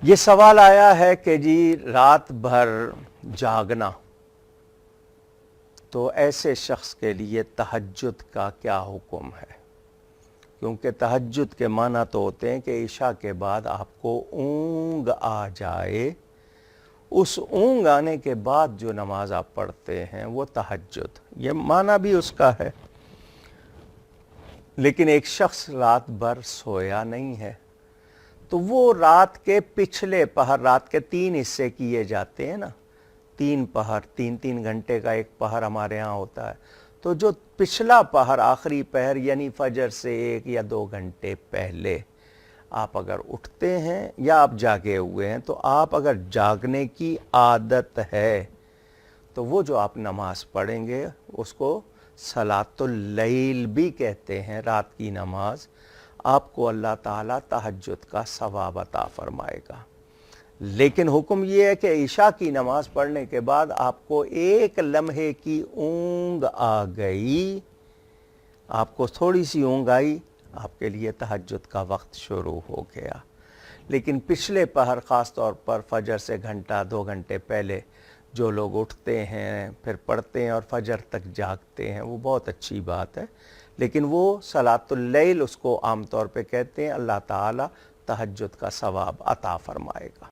یہ سوال آیا ہے کہ جی رات بھر جاگنا، تو ایسے شخص کے لیے تہجد کا کیا حکم ہے؟ کیونکہ تہجد کے معنی تو ہوتے ہیں کہ عشاء کے بعد آپ کو اونگ آ جائے، اس اونگ آنے کے بعد جو نماز آپ پڑھتے ہیں وہ تہجد، یہ معنی بھی اس کا ہے۔ لیکن ایک شخص رات بھر سویا نہیں ہے تو وہ رات کے پچھلے پہر، رات کے 3 حصے کیے جاتے ہیں نا، 3 پہر، 3 گھنٹے کا ایک پہر ہمارے ہاں ہوتا ہے، تو جو پچھلا پہر، آخری پہر یعنی فجر سے 1 یا 2 گھنٹے پہلے آپ اگر اٹھتے ہیں یا آپ جاگے ہوئے ہیں، تو آپ اگر جاگنے کی عادت ہے تو وہ جو آپ نماز پڑھیں گے اس کو صلاۃ اللیل بھی کہتے ہیں، رات کی نماز، آپ کو اللہ تعالیٰ تہجد کا ثواب عطا فرمائے گا۔ لیکن حکم یہ ہے کہ عشاء کی نماز پڑھنے کے بعد آپ کو ایک لمحے کی اونگ آ گئی، آپ کو تھوڑی سی اونگ آئی، آپ کے لیے تہجد کا وقت شروع ہو گیا۔ لیکن پچھلے پہر، خاص طور پر فجر سے گھنٹہ 2 گھنٹے پہلے جو لوگ اٹھتے ہیں پھر پڑھتے ہیں اور فجر تک جاگتے ہیں، وہ بہت اچھی بات ہے، لیکن وہ صلاۃ اللیل اس کو عام طور پہ کہتے ہیں، اللہ تعالیٰ تہجد کا ثواب عطا فرمائے گا۔